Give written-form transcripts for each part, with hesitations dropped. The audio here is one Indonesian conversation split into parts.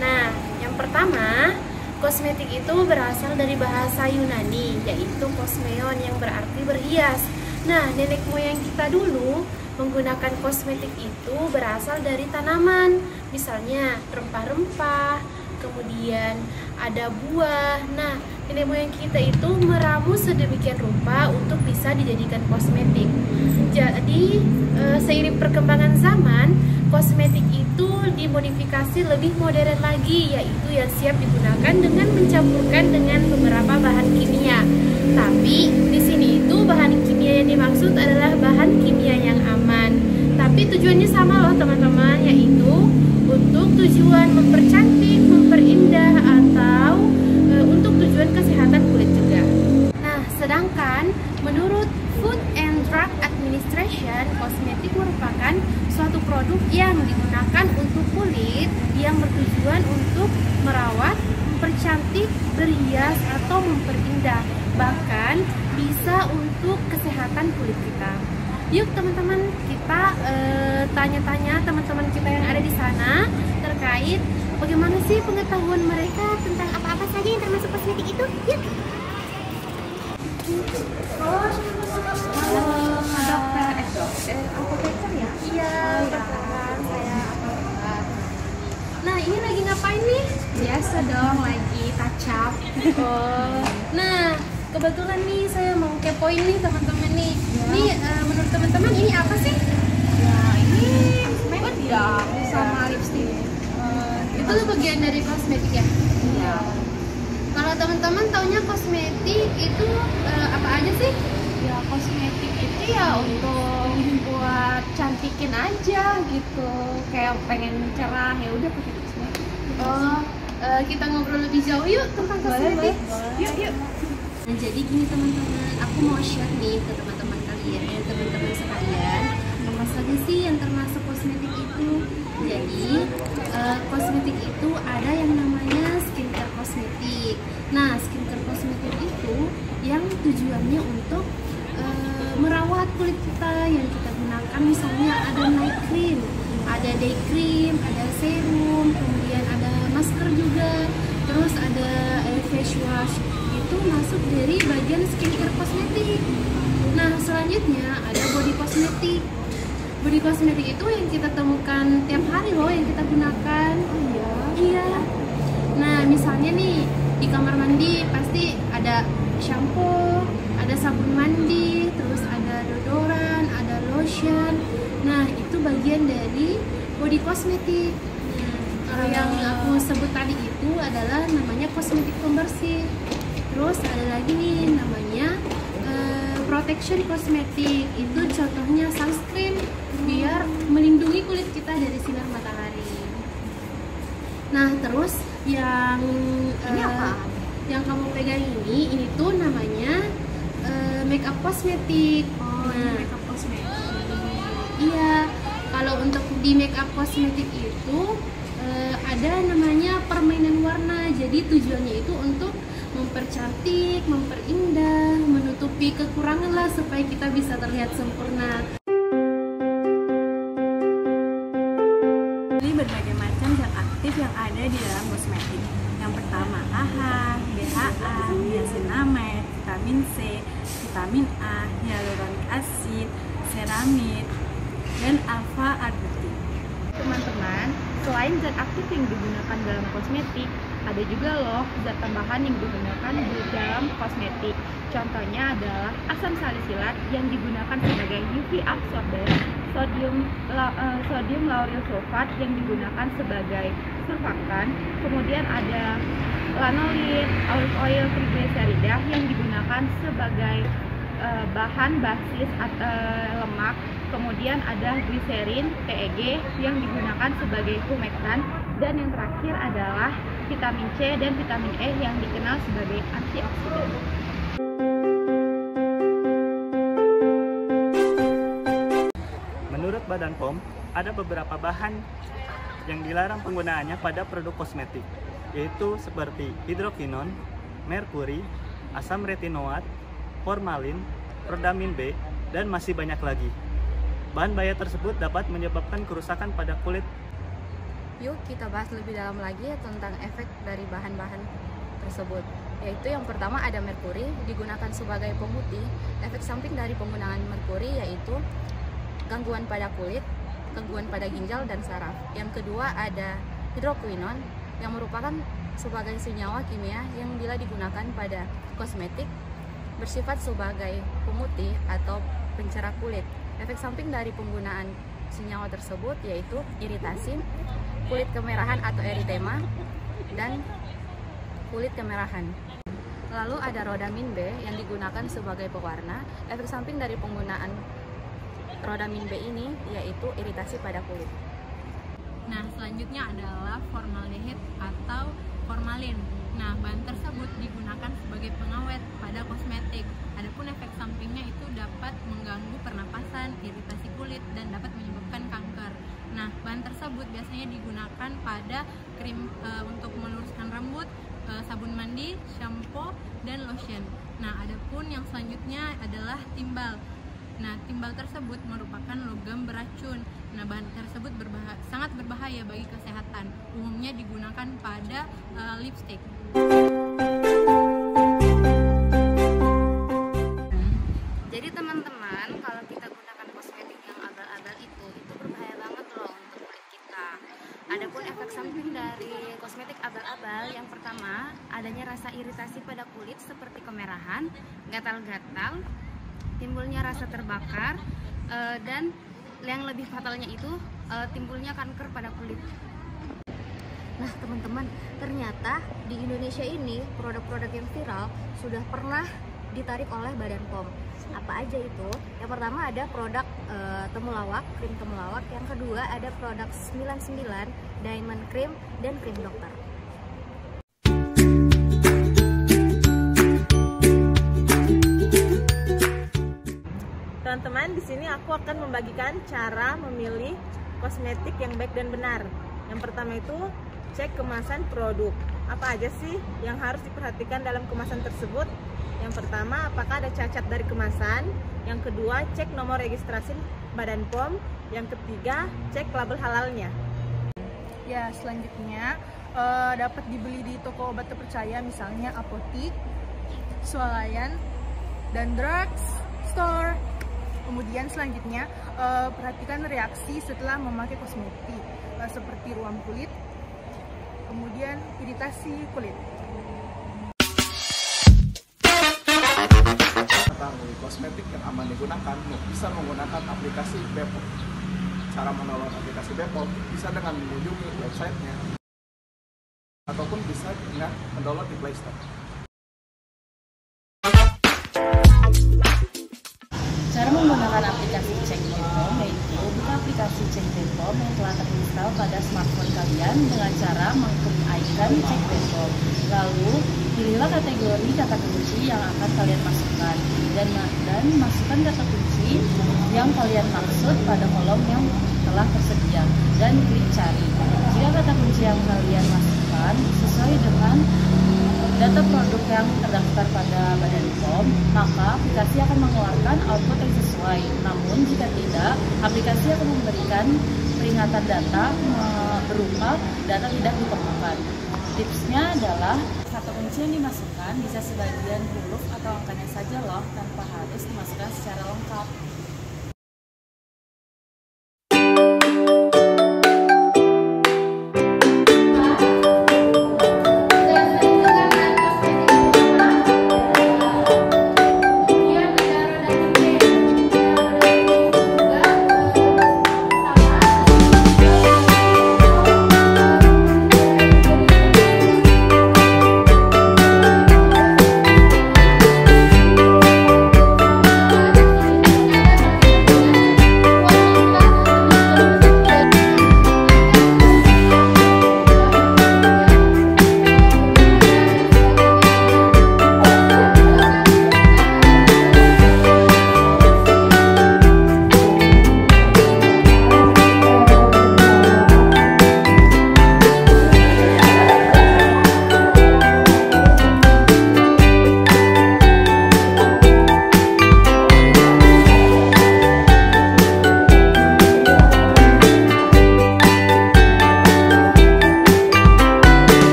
Nah, yang pertama, kosmetik itu berasal dari bahasa Yunani, yaitu kosmeon yang berarti berhias. Nah, nenek moyang kita dulu menggunakan kosmetik itu berasal dari tanaman, misalnya rempah-rempah, kemudian ada buah. Nah, nenek moyang kita itu meramu sedemikian rupa untuk bisa dijadikan kosmetik. Jadi, seiring perkembangan zaman, kosmetik itu dimodifikasi lebih modern lagi, yaitu yang siap digunakan dengan mencampurkan dengan beberapa bahan kimia. Tapi di sini itu bahan kimia yang dimaksud adalah bahan kimia yang aman. Tapi tujuannya sama loh teman-teman, yaitu untuk tujuan mempercantik, memperindah, atau untuk tujuan kesehatan kulit juga. Nah, sedangkan menurut Food and Drug Administration, kosmetik merupakan suatu produk yang digunakan untuk kulit yang bertujuan untuk merawat, mempercantik, berhias, atau memperindah. Bahkan bisa untuk kesehatan kulit kita. Yuk teman-teman, kita tanya-tanya teman-teman kita yang ada di sana terkait bagaimana sih pengetahuan mereka tentang apa-apa saja yang termasuk kosmetik itu. Yuk. Halo, dokter, apoteker ya? Iya, betul. Saya apoteker. Nah, ini lagi ngapain nih? Biasa dong, lagi touch up. Oh, nah kebetulan nih saya mau kepoin nih teman-teman nih. Ya. Nih menurut teman-teman ini apa sih? Ya, ini bedak sama lipstick. Itu bagian dari kosmetik ya? Iya. Kalau teman-teman taunya kosmetik itu apa aja sih? Ya, kosmetik itu ya untuk buat cantikin aja gitu. Kayak pengen cerah ya udah pakai kosmetik. Oh, kita ngobrol lebih jauh yuk tentang kosmetik. Boleh. Yuk. Nah, jadi gini teman-teman, aku mau share nih ke teman-teman kalian, teman-teman sekalian, apa saja sih yang termasuk kosmetik itu. Jadi, kosmetik itu ada yang namanya skincare kosmetik. Nah, skincare kosmetik itu yang tujuannya untuk merawat kulit kita yang kita gunakan. Misalnya ada night cream, ada day cream, ada serum, kemudian ada masker juga, terus ada face wash. Itu masuk dari bagian skincare kosmetik. Nah, selanjutnya ada body kosmetik. Body kosmetik itu yang kita temukan tiap hari loh, yang kita gunakan. Oh iya. Iya. Nah, misalnya nih di kamar mandi pasti ada shampoo, ada sabun mandi, terus ada deodoran, ada lotion. Nah, itu bagian dari body kosmetik. Kalau yang aku sebut tadi itu adalah namanya kosmetik pembersih. Terus ada lagi nih namanya protection kosmetik. Itu contohnya sunscreen biar melindungi kulit kita dari sinar matahari. Nah, terus yang Ini apa? Yang kamu pegang ini tuh namanya makeup kosmetik. Oh, Nah, makeup kosmetik. iya, kalau untuk di makeup kosmetik itu ada namanya permainan warna. Jadi tujuannya itu untuk mempercantik, memperindah, menutupi kekurangan lah supaya kita bisa terlihat sempurna. Jadi berbagai macam zat aktif yang ada di dalam kosmetik. Yang pertama AHA, BHA, niacinamide, vitamin C, vitamin A, hyaluronic acid, ceramide, dan alpha arbutin. Teman-teman, selain zat aktif yang digunakan dalam kosmetik, ada juga loh zat tambahan yang digunakan di dalam kosmetik. Contohnya adalah asam salisilat yang digunakan sebagai UV absorber, sodium lauryl sulfat yang digunakan sebagai surfaktan, kemudian ada lanolin, olive oil triglycerida yang digunakan sebagai bahan basis lemak, kemudian ada gliserin, PEG yang digunakan sebagai humektan, dan yang terakhir adalah vitamin C dan vitamin E yang dikenal sebagai antioksidan. Menurut Badan POM, ada beberapa bahan yang dilarang penggunaannya pada produk kosmetik, yaitu seperti hidrokinon, merkuri, asam retinoat, formalin, rodamin B, dan masih banyak lagi. Bahan bahaya tersebut dapat menyebabkan kerusakan pada kulit Yuk kita bahas lebih dalam lagi tentang efek dari bahan-bahan tersebut. Yaitu yang pertama ada merkuri, digunakan sebagai pemutih. Efek samping dari penggunaan merkuri yaitu gangguan pada kulit, gangguan pada ginjal dan saraf. Yang kedua ada hidroquinon yang merupakan sebagai senyawa kimia yang bila digunakan pada kosmetik bersifat sebagai pemutih atau pencerah kulit. Efek samping dari penggunaan senyawa tersebut yaitu iritasi, kulit kemerahan atau eritema, dan kulit kemerahan. Lalu ada rodamin B yang digunakan sebagai pewarna. Efek samping dari penggunaan rodamin B ini yaitu iritasi pada kulit. Nah, selanjutnya adalah formaldehid atau formalin. Nah, bahan tersebut digunakan sebagai pengawet pada kosmetik. Adapun efek sampingnya itu dapat mengganggu pernapasan, iritasi kulit, dan dapat menyebabkan kanker. Nah, bahan tersebut biasanya digunakan pada krim untuk meluruskan rambut, sabun mandi, shampoo, dan lotion. Nah, adapun yang selanjutnya adalah timbal. Nah, timbal tersebut merupakan logam beracun. Nah, bahan tersebut sangat berbahaya bagi kesehatan. Umumnya digunakan pada lipstick. Jadi teman-teman, kalau kita gunakan kosmetik yang abal-abal itu berbahaya banget loh untuk kulit kita. Adapun efek samping dari kosmetik abal-abal, yang pertama adanya rasa iritasi pada kulit seperti kemerahan, gatal-gatal, timbulnya rasa terbakar, dan yang lebih fatalnya itu timbulnya kanker pada kulit. Nah teman-teman, ternyata di Indonesia ini produk-produk yang viral sudah pernah ditarik oleh Badan POM. Apa aja itu? Yang pertama ada produk temulawak, krim temulawak. Yang kedua ada produk 99, diamond cream, dan krim dokter. Teman-teman, di sini aku akan membagikan cara memilih kosmetik yang baik dan benar. Yang pertama itu cek kemasan produk. Apa aja sih yang harus diperhatikan dalam kemasan tersebut? Yang pertama, apakah ada cacat dari kemasan? Yang kedua, cek nomor registrasi Badan POM. Yang ketiga, cek label halalnya. Ya, selanjutnya dapat dibeli di toko obat terpercaya, misalnya apotik, swalayan, dan drugs store. Kemudian selanjutnya perhatikan reaksi setelah memakai kosmetik seperti ruam kulit, kemudian iritasi kulit. Mengetahui kosmetik yang aman digunakan, bisa menggunakan aplikasi Bepom. Cara mendownload aplikasi Bepom bisa dengan mengunjungi websitenya ataupun bisa dengan mendownload di Play Store. Cara menggunakan aplikasi Cek Bepom yaitu buka aplikasi Cek Bepom yang telah terinstall pada smartphone kalian dengan cara mengklik icon Cek Bepom. Lalu pilihlah kategori kata kunci yang akan kalian masukkan dan masukkan kata kunci yang kalian maksud pada kolom yang telah tersedia dan klik cari. Jika kata kunci yang kalian masukkan sesuai dengan data produk yang terdaftar pada Badan POM, maka aplikasi akan mengeluarkan output yang sesuai. Namun jika tidak, aplikasi akan memberikan peringatan data berupa data tidak ditemukan. Tipsnya adalah kata kunci yang dimasukkan bisa sebagian huruf atau angkanya saja loh, tanpa harus dimasukkan secara lengkap.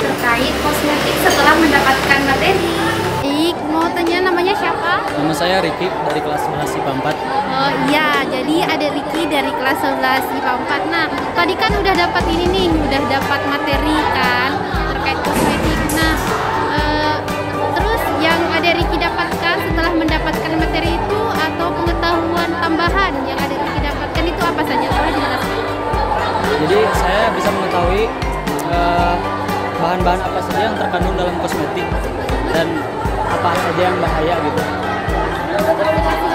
terkait kosmetik setelah mendapatkan materi. Baik, mau tanya namanya siapa? Nama saya Riki dari kelas 11 IPA 4. Oh iya, jadi ada Riki dari kelas 11 IPA 4. Nah, tadi kan udah dapat ini nih, udah dapat materi kan terkait kosmetik. Nah, terus yang ada Riki dapatkan setelah mendapatkan materi itu atau pengetahuan tambahan yang ada Riki dapatkan itu apa saja? Tolong dijelaskan. Jadi saya bisa mengetahui bahan-bahan apa saja yang terkandung dalam kosmetik dan apa saja yang bahaya gitu. Terima kasih